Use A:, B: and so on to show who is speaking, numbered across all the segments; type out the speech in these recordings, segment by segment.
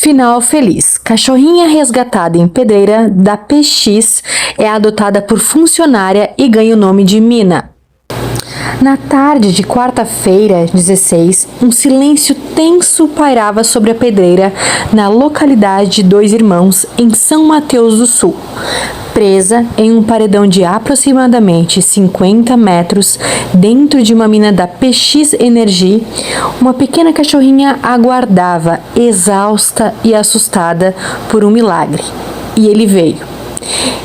A: Final feliz. Cachorrinha resgatada em Pedreira da PX é adotada por funcionária e ganha o nome de Mina. Na tarde de quarta-feira, 16, um silêncio tenso pairava sobre a Pedreira, na localidade de Dois Irmãos, em São Mateus do Sul. Presa em um paredão de aproximadamente 50 metros dentro de uma mina da PX Energy, uma pequena cachorrinha aguardava, exausta e assustada por um milagre. E ele veio.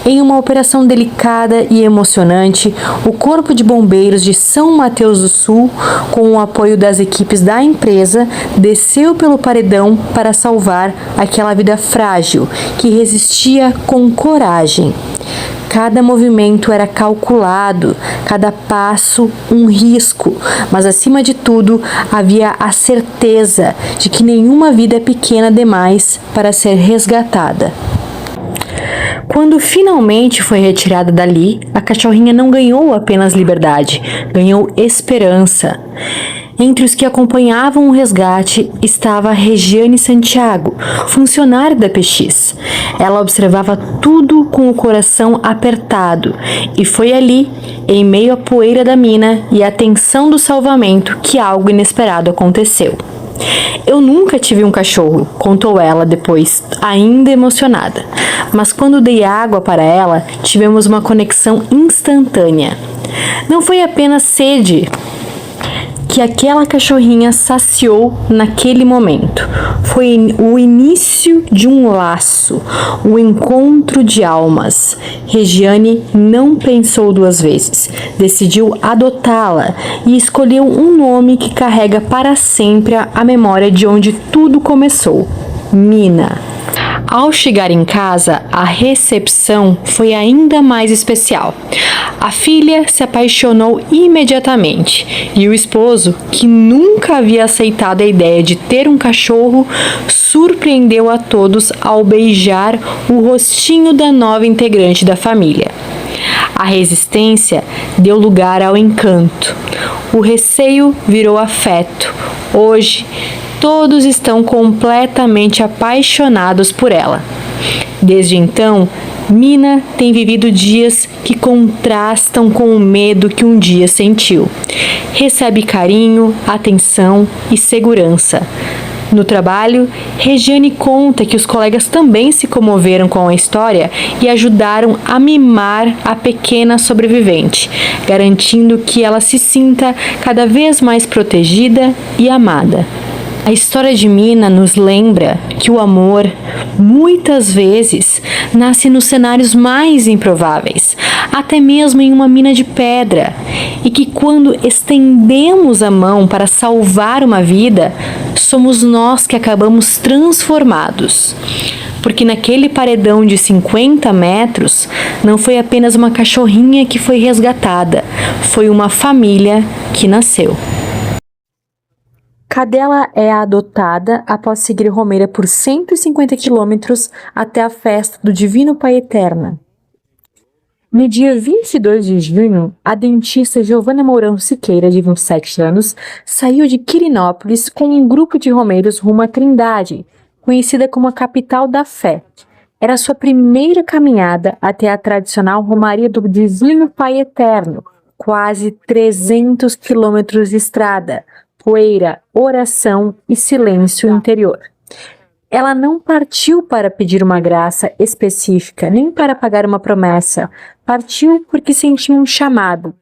A: Em uma operação delicada e emocionante, o Corpo de Bombeiros de São Mateus do Sul, com o apoio das equipes da empresa, desceu pelo paredão para salvar aquela vida frágil que resistia com coragem. Cada movimento era calculado, cada passo um risco, mas acima de tudo havia a certeza de que nenhuma vida é pequena demais para ser resgatada. Quando finalmente foi retirada dali, a cachorrinha não ganhou apenas liberdade, ganhou esperança. Entre os que acompanhavam o resgate estava Regiane Santiago, funcionária da PX. Ela observava tudo com o coração apertado e foi ali, em meio à poeira da mina e à tensão do salvamento, que algo inesperado aconteceu. Eu nunca tive um cachorro, contou ela depois, ainda emocionada. Mas quando dei água para ela, tivemos uma conexão instantânea. Não foi apenas sede que aquela cachorrinha saciou naquele momento. Foi o início de um laço, o encontro de almas. Regiane não pensou duas vezes, decidiu adotá-la e escolheu um nome que carrega para sempre a memória de onde tudo começou: Mina. Ao chegar em casa, a recepção foi ainda mais especial. A filha se apaixonou imediatamente e o esposo, que nunca havia aceitado a ideia de ter um cachorro, surpreendeu a todos ao beijar o rostinho da nova integrante da família. A resistência deu lugar ao encanto. O receio virou afeto. Hoje, todos estão completamente apaixonados por ela. Desde então, Mina tem vivido dias que contrastam com o medo que um dia sentiu. Recebe carinho, atenção e segurança. No trabalho, Regiane conta que os colegas também se comoveram com a história e ajudaram a mimar a pequena sobrevivente, garantindo que ela se sinta cada vez mais protegida e amada. A história de Mina nos lembra que o amor, muitas vezes, nasce nos cenários mais improváveis, até mesmo em uma mina de pedra, e que quando estendemos a mão para salvar uma vida, somos nós que acabamos transformados. Porque naquele paredão de 50 metros, não foi apenas uma cachorrinha que foi resgatada, foi uma família que nasceu. Cadela é adotada após seguir Romeira por 150 quilômetros até a festa do Divino Pai Eterno. No dia 22 de junho, a dentista Giovana Mourão Siqueira, de 27 anos, saiu de Quirinópolis com um grupo de romeiros rumo à Trindade, conhecida como a capital da fé. Era sua primeira caminhada até a tradicional Romaria do Divino Pai Eterno, quase 300 quilômetros de estrada, poeira, oração e silêncio interior. Ela não partiu para pedir uma graça específica, nem para pagar uma promessa. Partiu porque sentiu um chamado.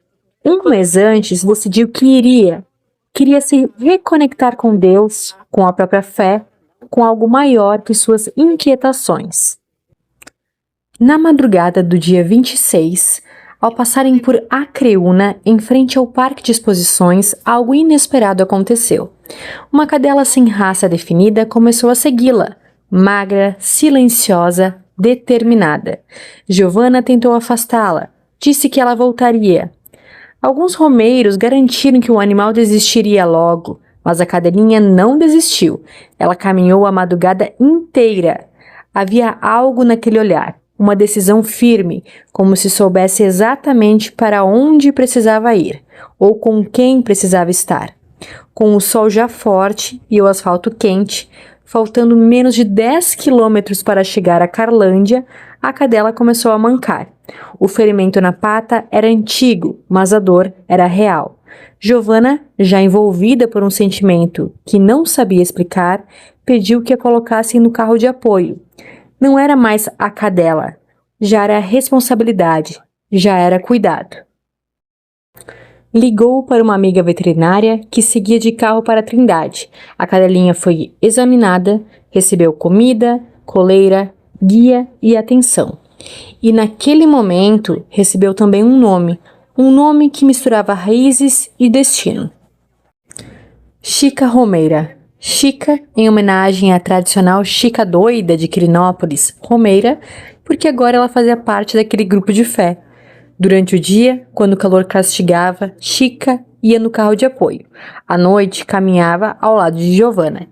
A: Um mês antes, decidiu que queria se reconectar com Deus, com a própria fé, com algo maior que suas inquietações. Na madrugada do dia 26, ao passarem por Acreúna, em frente ao Parque de Exposições, algo inesperado aconteceu. Uma cadela sem raça definida começou a segui-la, magra, silenciosa, determinada. Giovana tentou afastá-la, disse que ela voltaria. Alguns romeiros garantiram que o animal desistiria logo, mas a cadelinha não desistiu. Ela caminhou a madrugada inteira. Havia algo naquele olhar. Uma decisão firme, como se soubesse exatamente para onde precisava ir, ou com quem precisava estar. Com o sol já forte e o asfalto quente, Faltando menos de 10 quilômetros para chegar a Carlândia, a cadela começou a mancar. O ferimento na pata era antigo, mas a dor era real. Giovanna, já envolvida por um sentimento que não sabia explicar, pediu que a colocassem no carro de apoio. Não era mais a cadela, já era responsabilidade, já era cuidado. Ligou para uma amiga veterinária que seguia de carro para Trindade. A cadelinha foi examinada, recebeu comida, coleira, guia e atenção. E naquele momento recebeu também um nome que misturava raízes e destino. Chica Romeira. Chica, em homenagem à tradicional Chica doida de Quirinópolis, Romeira, porque agora ela fazia parte daquele grupo de fé. Durante o dia, quando o calor castigava, Chica ia no carro de apoio. À noite, caminhava ao lado de Giovanna.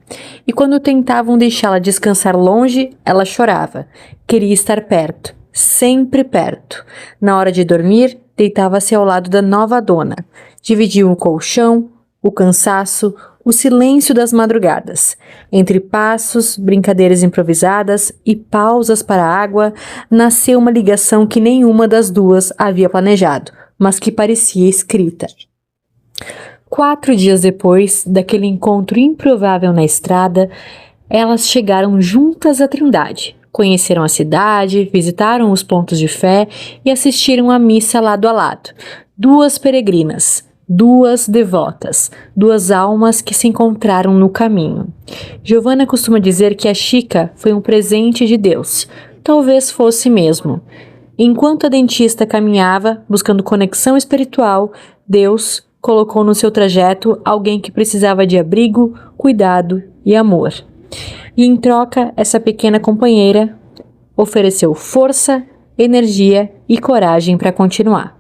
A: E quando tentavam deixá-la descansar longe, ela chorava. Queria estar perto, sempre perto. Na hora de dormir, deitava-se ao lado da nova dona. Dividiam o colchão, o cansaço, o silêncio das madrugadas. Entre passos, brincadeiras improvisadas e pausas para a água, nasceu uma ligação que nenhuma das duas havia planejado, mas que parecia escrita. 4 dias depois daquele encontro improvável na estrada, elas chegaram juntas a Trindade. Conheceram a cidade, visitaram os pontos de fé e assistiram à missa lado a lado. 2 peregrinas. 2 devotas, 2 almas que se encontraram no caminho. Giovanna costuma dizer que a Chica foi um presente de Deus. Talvez fosse mesmo. Enquanto a dentista caminhava, buscando conexão espiritual, Deus colocou no seu trajeto alguém que precisava de abrigo, cuidado e amor. E em troca, essa pequena companheira ofereceu força, energia e coragem para continuar.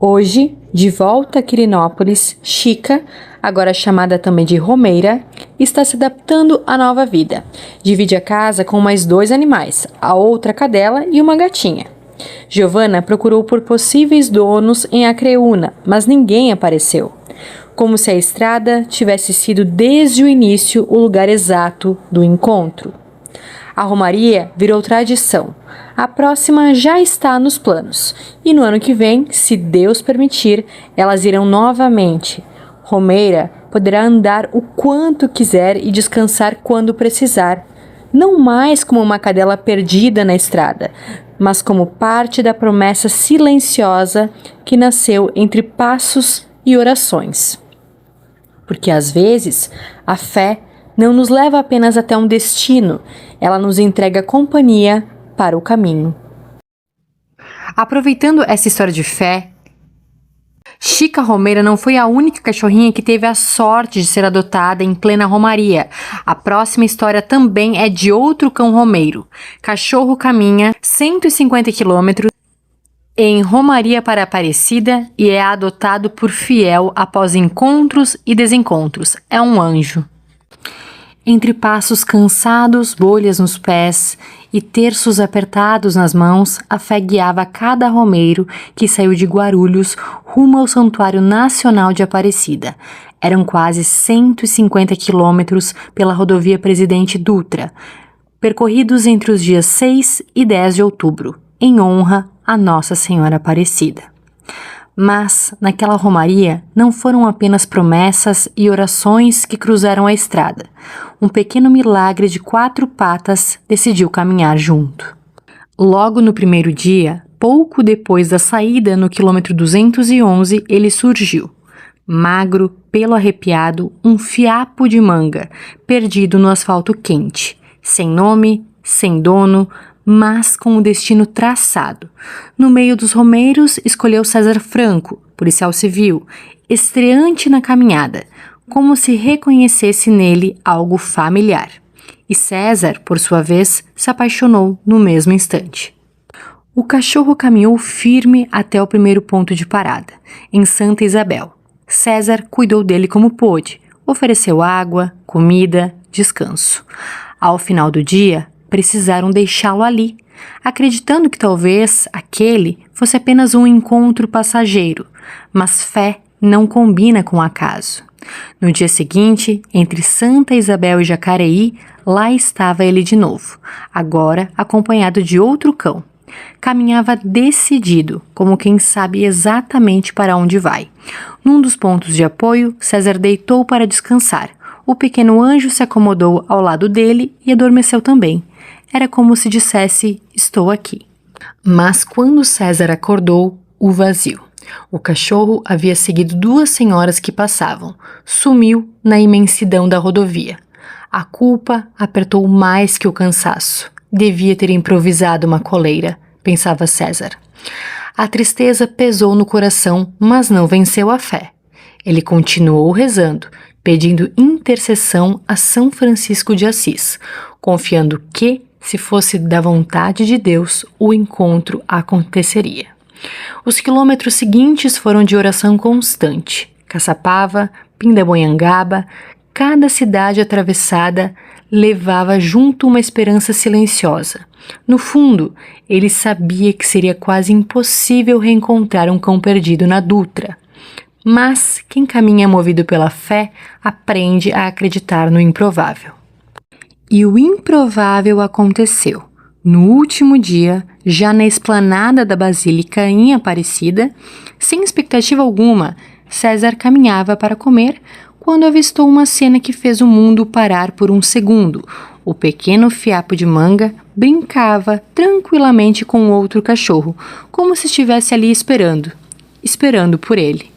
A: Hoje, de volta a Quirinópolis, Chica, agora chamada também de Romeira, está se adaptando à nova vida. Divide a casa com mais 2 animais, a outra cadela e uma gatinha. Giovanna procurou por possíveis donos em Acreúna, mas ninguém apareceu. Como se a estrada tivesse sido desde o início o lugar exato do encontro. A romaria virou tradição. A próxima já está nos planos. E no ano que vem, se Deus permitir, elas irão novamente. Romeira poderá andar o quanto quiser e descansar quando precisar. Não mais como uma cadela perdida na estrada, mas como parte da promessa silenciosa que nasceu entre passos e orações. Porque às vezes a fé não nos leva apenas até um destino, ela nos entrega companhia para o caminho. Aproveitando essa história de fé, Chica Romeira não foi a única cachorrinha que teve a sorte de ser adotada em plena romaria. A próxima história também é de outro cão romeiro. Cachorro caminha 150 quilômetros em romaria para Aparecida e é adotado por fiel após encontros e desencontros. É um anjo. Entre passos cansados, bolhas nos pés e terços apertados nas mãos, a fé guiava cada romeiro que saiu de Guarulhos rumo ao Santuário Nacional de Aparecida. Eram quase 150 quilômetros pela rodovia Presidente Dutra, percorridos entre os dias 6 e 10 de outubro, em honra a Nossa Senhora Aparecida. Mas, naquela romaria, não foram apenas promessas e orações que cruzaram a estrada. Um pequeno milagre de 4 patas decidiu caminhar junto. Logo no primeiro dia, pouco depois da saída no quilômetro 211, ele surgiu. Magro, pelo arrepiado, um fiapo de manga, perdido no asfalto quente. Sem nome, sem dono, mas com o destino traçado. No meio dos romeiros, escolheu César Franco, policial civil, estreante na caminhada, como se reconhecesse nele algo familiar. E César, por sua vez, se apaixonou no mesmo instante. O cachorro caminhou firme até o primeiro ponto de parada, em Santa Isabel. César cuidou dele como pôde, ofereceu água, comida, descanso. Ao final do dia, precisaram deixá-lo ali, acreditando que talvez aquele fosse apenas um encontro passageiro, mas fé não combina com acaso. No dia seguinte, entre Santa Isabel e Jacareí, lá estava ele de novo, agora acompanhado de outro cão. Caminhava decidido, como quem sabe exatamente para onde vai. Num dos pontos de apoio, César deitou para descansar. O pequeno anjo se acomodou ao lado dele e adormeceu também. Era como se dissesse, estou aqui. Mas quando César acordou, o vazio. O cachorro havia seguido duas senhoras que passavam. Sumiu na imensidão da rodovia. A culpa apertou mais que o cansaço. Devia ter improvisado uma coleira, pensava César. A tristeza pesou no coração, mas não venceu a fé. Ele continuou rezando, pedindo intercessão a São Francisco de Assis, confiando que, se fosse da vontade de Deus, o encontro aconteceria. Os quilômetros seguintes foram de oração constante. Caçapava, Pindamonhangaba, cada cidade atravessada levava junto uma esperança silenciosa. No fundo, ele sabia que seria quase impossível reencontrar um cão perdido na Dutra. Mas quem caminha movido pela fé aprende a acreditar no improvável. E o improvável aconteceu. No último dia, já na esplanada da Basílica em Aparecida, sem expectativa alguma, César caminhava para comer quando avistou uma cena que fez o mundo parar por um segundo. O pequeno fiapo de manga brincava tranquilamente com outro cachorro, como se estivesse ali esperando por ele.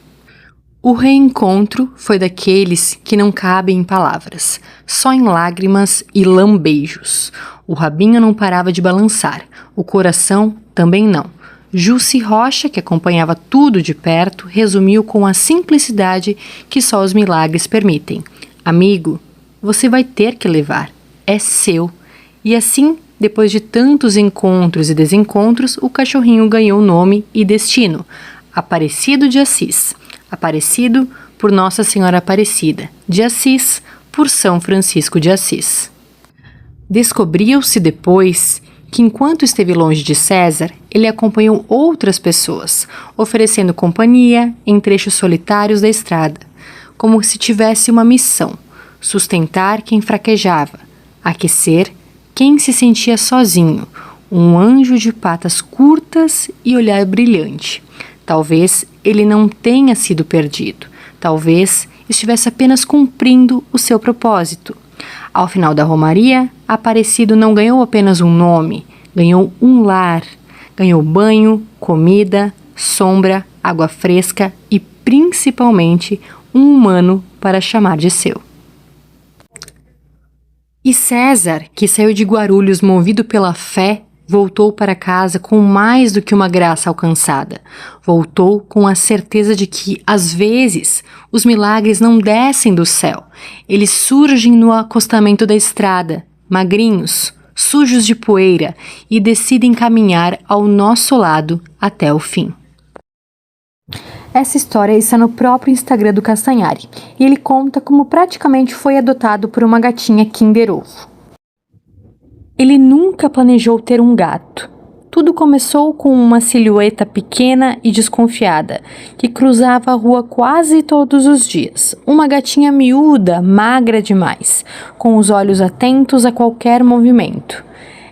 A: O reencontro foi daqueles que não cabem em palavras, só em lágrimas e lambejos. O rabinho não parava de balançar, o coração também não. Jussi Rocha, que acompanhava tudo de perto, resumiu com a simplicidade que só os milagres permitem. Amigo, você vai ter que levar, é seu. E assim, depois de tantos encontros e desencontros, o cachorrinho ganhou nome e destino, Aparecido de Assis. Aparecido por Nossa Senhora Aparecida, de Assis por São Francisco de Assis. Descobriu-se depois que, enquanto esteve longe de César, ele acompanhou outras pessoas, oferecendo companhia em trechos solitários da estrada, como se tivesse uma missão: sustentar quem fraquejava, aquecer quem se sentia sozinho, um anjo de patas curtas e olhar brilhante. Talvez ele não tenha sido perdido. Talvez estivesse apenas cumprindo o seu propósito. Ao final da romaria, Aparecido não ganhou apenas um nome, ganhou um lar. Ganhou banho, comida, sombra, água fresca e, principalmente, um humano para chamar de seu. E César, que saiu de Guarulhos movido pela fé, voltou para casa com mais do que uma graça alcançada. Voltou com a certeza de que, às vezes, os milagres não descem do céu. Eles surgem no acostamento da estrada, magrinhos, sujos de poeira, e decidem caminhar ao nosso lado até o fim. Essa história está no próprio Instagram do Castanhari, e ele conta como praticamente foi adotado por uma gatinha Kinder Ovo. Ele nunca planejou ter um gato. Tudo começou com uma silhueta pequena e desconfiada, que cruzava a rua quase todos os dias. Uma gatinha miúda, magra demais, com os olhos atentos a qualquer movimento.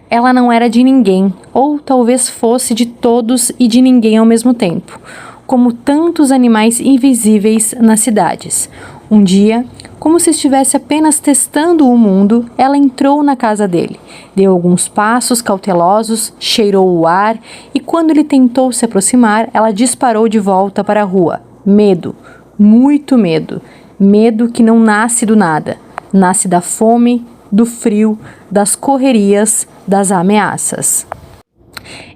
A: Ela não era de ninguém, ou talvez fosse de todos e de ninguém ao mesmo tempo, como tantos animais invisíveis nas cidades. Um dia, como se estivesse apenas testando o mundo, ela entrou na casa dele, deu alguns passos cautelosos, cheirou o ar e, quando ele tentou se aproximar, ela disparou de volta para a rua. Medo, muito medo. Medo que não nasce do nada. Nasce da fome, do frio, das correrias, das ameaças.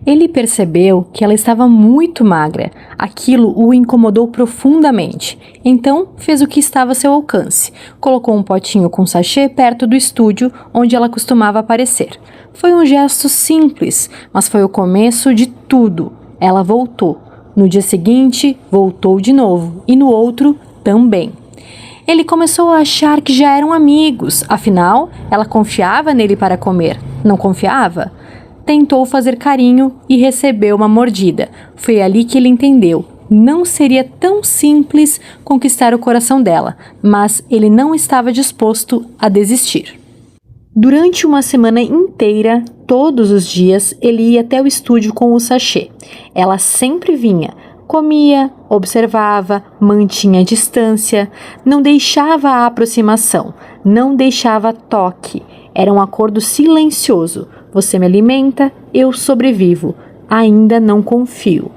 A: Ele percebeu que ela estava muito magra. Aquilo o incomodou profundamente. Então, fez o que estava a seu alcance. Colocou um potinho com sachê perto do estúdio onde ela costumava aparecer. Foi um gesto simples, mas foi o começo de tudo. Ela voltou. No dia seguinte, voltou de novo. E no outro, também. Ele começou a achar que já eram amigos. Afinal, ela confiava nele para comer. Não confiava? Tentou fazer carinho e recebeu uma mordida. Foi ali que ele entendeu. Não seria tão simples conquistar o coração dela, mas ele não estava disposto a desistir. Durante uma semana inteira, todos os dias, ele ia até o estúdio com o sachê. Ela sempre vinha, comia, observava, mantinha a distância, não deixava a aproximação, não deixava toque. Era um acordo silencioso. Você me alimenta, eu sobrevivo. Ainda não confio.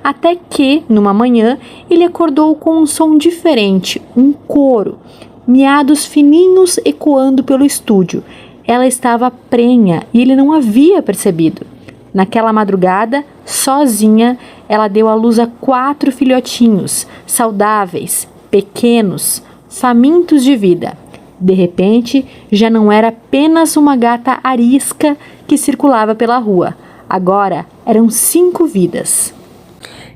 A: Até que, numa manhã, ele acordou com um som diferente, um coro. Miados fininhos ecoando pelo estúdio. Ela estava prenha e ele não havia percebido. Naquela madrugada, sozinha, ela deu à luz a 4 filhotinhos, saudáveis, pequenos, famintos de vida. De repente, já não era apenas uma gata arisca que circulava pela rua. Agora eram 5 vidas.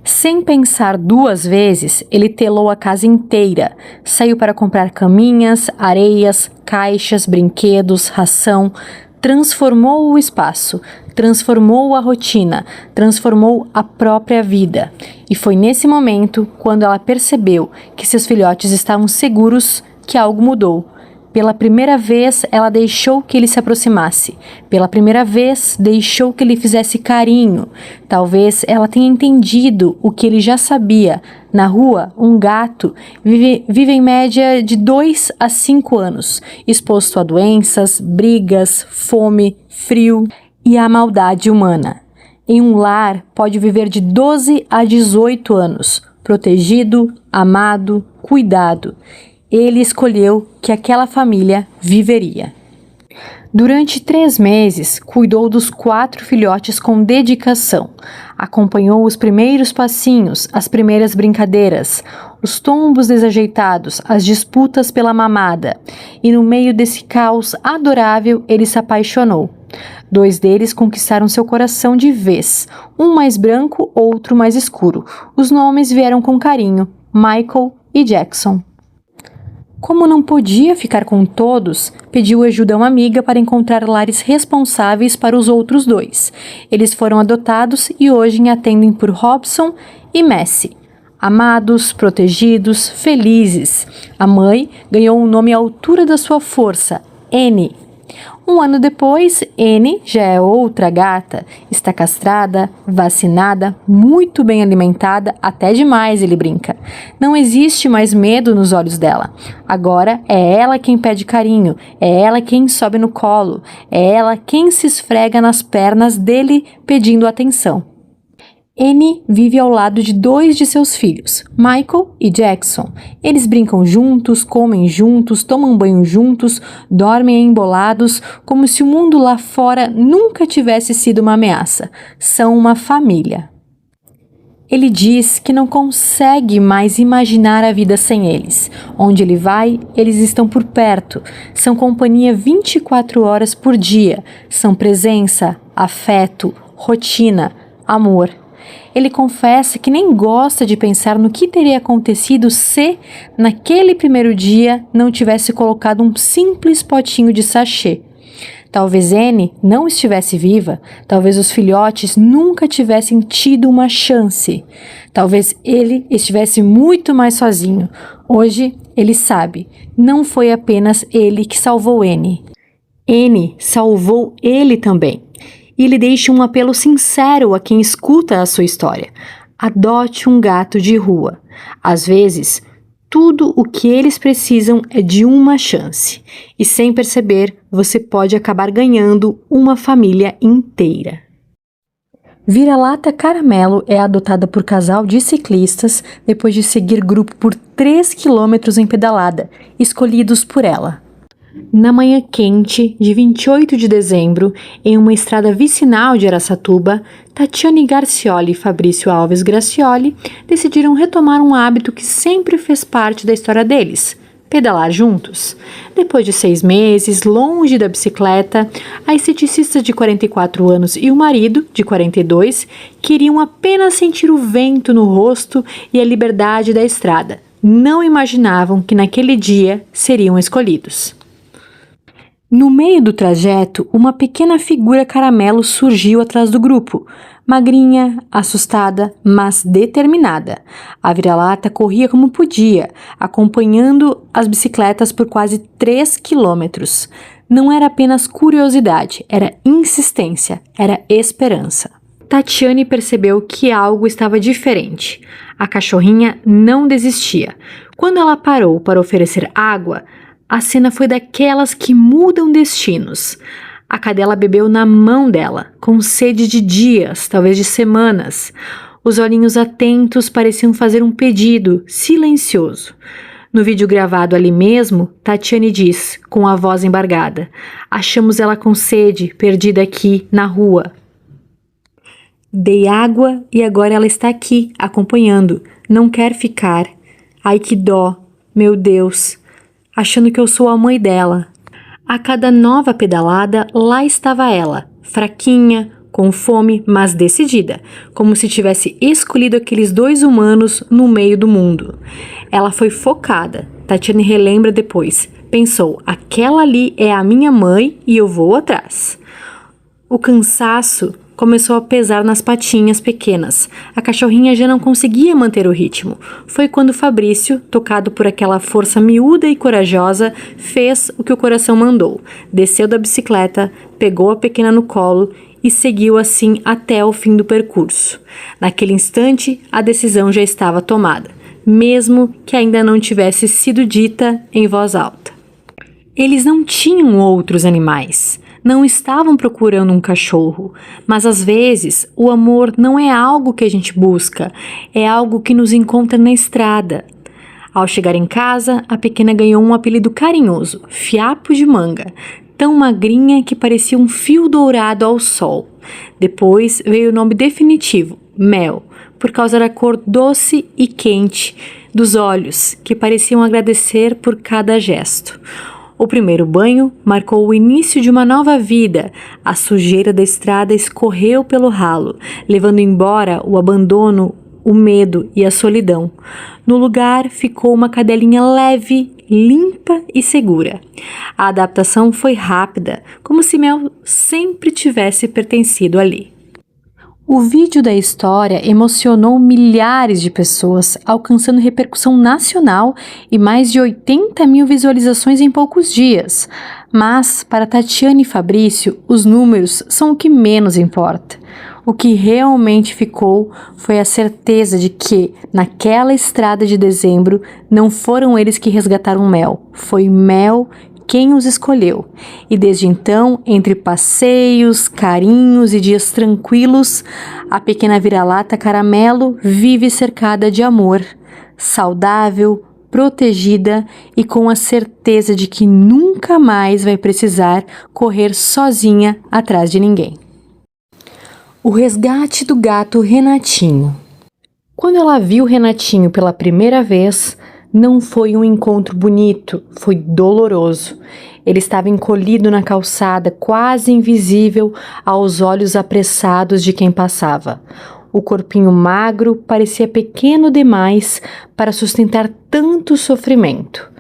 A: Sem pensar 2 vezes, ele telou a casa inteira. Saiu para comprar caminhas, areias, caixas, brinquedos, ração. Transformou o espaço, transformou a rotina, transformou a própria vida. E foi nesse momento, quando ela percebeu que seus filhotes estavam seguros, que algo mudou. Pela primeira vez, ela deixou que ele se aproximasse. Pela primeira vez, deixou que ele fizesse carinho. Talvez ela tenha entendido o que ele já sabia. Na rua, um gato vive em média de 2 a 5 anos, exposto a doenças, brigas, fome, frio e a maldade humana. Em um lar, pode viver de 12 a 18 anos, protegido, amado, cuidado. Ele escolheu que aquela família viveria. Durante 3 meses, cuidou dos 4 filhotes com dedicação. Acompanhou os primeiros passinhos, as primeiras brincadeiras, os tombos desajeitados, as disputas pela mamada. E no meio desse caos adorável, ele se apaixonou. 2 deles conquistaram seu coração de vez, um mais branco, outro mais escuro. Os nomes vieram com carinho, Michael e Jackson. Como não podia ficar com todos, pediu ajuda a uma amiga para encontrar lares responsáveis para os outros 2. Eles foram adotados e hoje atendem por Robson e Messi. Amados, protegidos, felizes. A mãe ganhou um nome à altura da sua força, Annie. 1 ano depois, Annie já é outra gata. Está castrada, vacinada, muito bem alimentada, até demais, ele brinca. Não existe mais medo nos olhos dela. Agora é ela quem pede carinho, é ela quem sobe no colo, é ela quem se esfrega nas pernas dele pedindo atenção. Annie vive ao lado de 2 de seus filhos, Michael e Jackson. Eles brincam juntos, comem juntos, tomam banho juntos, dormem embolados, como se o mundo lá fora nunca tivesse sido uma ameaça. São uma família. Ele diz que não consegue mais imaginar a vida sem eles. Onde ele vai, eles estão por perto. São companhia 24 horas por dia. São presença, afeto, rotina, amor. Ele confessa que nem gosta de pensar no que teria acontecido se, naquele primeiro dia, não tivesse colocado um simples potinho de sachê. Talvez Annie não estivesse viva, talvez os filhotes nunca tivessem tido uma chance. Talvez ele estivesse muito mais sozinho. Hoje, ele sabe, não foi apenas ele que salvou Annie. Annie salvou ele também. E ele deixa um apelo sincero a quem escuta a sua história. Adote um gato de rua. Às vezes, tudo o que eles precisam é de uma chance. E sem perceber, você pode acabar ganhando uma família inteira. Vira-lata Caramelo é adotada por casal de ciclistas depois de seguir grupo por 3 quilômetros em pedalada, escolhidos por ela. Na manhã quente de 28 de dezembro, em uma estrada vicinal de Araçatuba, Tatiane Garcioli e Fabrício Alves Gracioli decidiram retomar um hábito que sempre fez parte da história deles, pedalar juntos. Depois de 6 meses, longe da bicicleta, a esteticista de 44 anos e o marido, de 42, queriam apenas sentir o vento no rosto e a liberdade da estrada. Não imaginavam que naquele dia seriam escolhidos. No meio do trajeto, uma pequena figura caramelo surgiu atrás do grupo. Magrinha, assustada, mas determinada. A vira-lata corria como podia, acompanhando as bicicletas por quase 3 quilômetros. Não era apenas curiosidade, era insistência, era esperança. Tatiane percebeu que algo estava diferente. A cachorrinha não desistia. Quando ela parou para oferecer água, a cena foi daquelas que mudam destinos. A cadela bebeu na mão dela, com sede de dias, talvez de semanas. Os olhinhos atentos pareciam fazer um pedido, silencioso. No vídeo gravado ali mesmo, Tatiane diz, com a voz embargada: "Achamos ela com sede, perdida aqui, na rua. Dei água e agora ela está aqui, acompanhando. Não quer ficar. Ai, que dó, meu Deus, achando que eu sou a mãe dela." A cada nova pedalada, lá estava ela, fraquinha, com fome, mas decidida, como se tivesse escolhido aqueles 2 humanos no meio do mundo. Ela foi focada. Tatiane relembra depois. Pensou, aquela ali é a minha mãe e eu vou atrás. O cansaço começou a pesar nas patinhas pequenas. A cachorrinha já não conseguia manter o ritmo. Foi quando Fabrício, tocado por aquela força miúda e corajosa, fez o que o coração mandou. Desceu da bicicleta, pegou a pequena no colo e seguiu assim até o fim do percurso. Naquele instante, a decisão já estava tomada, mesmo que ainda não tivesse sido dita em voz alta. Eles não tinham outros animais. Não estavam procurando um cachorro, mas às vezes o amor não é algo que a gente busca, é algo que nos encontra na estrada. Ao chegar em casa, a pequena ganhou um apelido carinhoso, Fiapo de Manga, tão magrinha que parecia um fio dourado ao sol. Depois veio o nome definitivo, Mel, por causa da cor doce e quente dos olhos, que pareciam agradecer por cada gesto. O primeiro banho marcou o início de uma nova vida. A sujeira da estrada escorreu pelo ralo, levando embora o abandono, o medo e a solidão. No lugar ficou uma cadelinha leve, limpa e segura. A adaptação foi rápida, como se Mel sempre tivesse pertencido ali. O vídeo da história emocionou milhares de pessoas, alcançando repercussão nacional e mais de 80 mil visualizações em poucos dias. Mas, para Tatiane e Fabrício, os números são o que menos importa. O que realmente ficou foi a certeza de que, naquela estrada de dezembro, não foram eles que resgataram Mel, foi Mel quem os escolheu. E desde então, entre passeios, carinhos e dias tranquilos, a pequena vira-lata caramelo vive cercada de amor, saudável, protegida e com a certeza de que nunca mais vai precisar correr sozinha atrás de ninguém. O resgate do gato Renatinho. Quando ela viu Renatinho pela primeira vez, não foi um encontro bonito, foi doloroso. Ele estava encolhido na calçada, quase invisível aos olhos apressados de quem passava. O corpinho magro parecia pequeno demais para sustentar tanto sofrimento.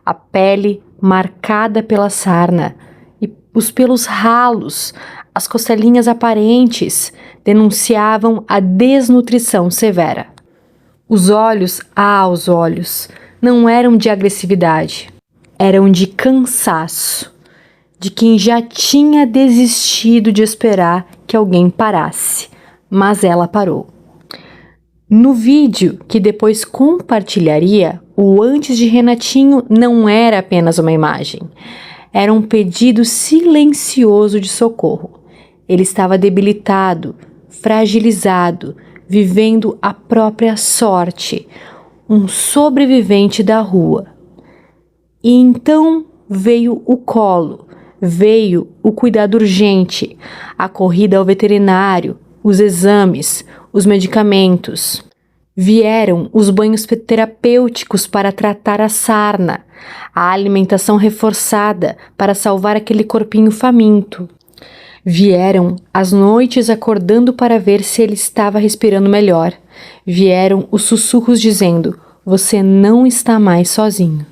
A: A pele marcada pela sarna e os pelos ralos, as costelinhas aparentes, denunciavam a desnutrição severa. Os olhos, os olhos, não eram de agressividade, eram de cansaço, de quem já tinha desistido de esperar que alguém parasse, mas ela parou. No vídeo que depois compartilharia, o antes de Renatinho não era apenas uma imagem, era um pedido silencioso de socorro. Ele estava debilitado, fragilizado, vivendo a própria sorte, um sobrevivente da rua. E então veio o colo, veio o cuidado urgente, a corrida ao veterinário, os exames, os medicamentos. Vieram os banhos terapêuticos para tratar a sarna, a alimentação reforçada para salvar aquele corpinho faminto. Vieram as noites acordando para ver se ele estava respirando melhor. Vieram os sussurros dizendo: "Você não está mais sozinho."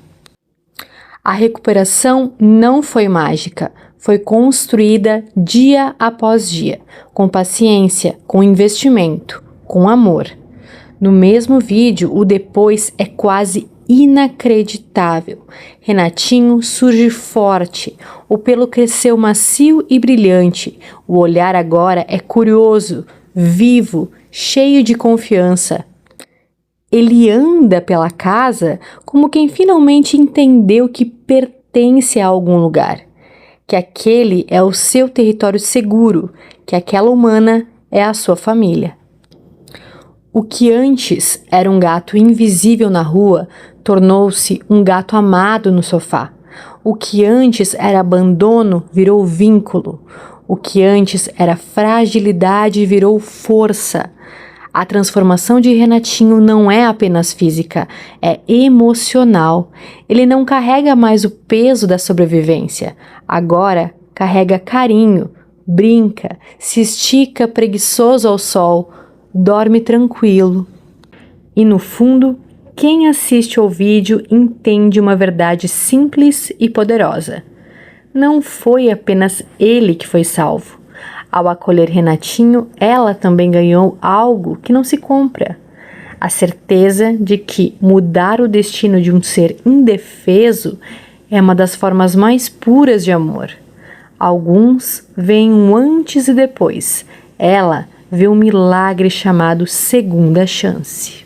A: A recuperação não foi mágica, foi construída dia após dia, com paciência, com investimento, com amor. No mesmo vídeo, o depois é quase inacreditável. Renatinho surge forte, o pelo cresceu macio e brilhante, o olhar agora é curioso, vivo, cheio de confiança. Ele anda pela casa como quem finalmente entendeu que pertence a algum lugar, que aquele é o seu território seguro, que aquela humana é a sua família. O que antes era um gato invisível na rua tornou-se um gato amado no sofá. O que antes era abandono virou vínculo. O que antes era fragilidade virou força. A transformação de Renatinho não é apenas física, é emocional. Ele não carrega mais o peso da sobrevivência. Agora carrega carinho, brinca, se estica preguiçoso ao sol, dorme tranquilo. E no fundo, quem assiste ao vídeo entende uma verdade simples e poderosa. Não foi apenas ele que foi salvo. Ao acolher Renatinho, ela também ganhou algo que não se compra. A certeza de que mudar o destino de um ser indefeso é uma das formas mais puras de amor. Alguns veem um antes e depois. Ela vê um milagre chamado segunda chance.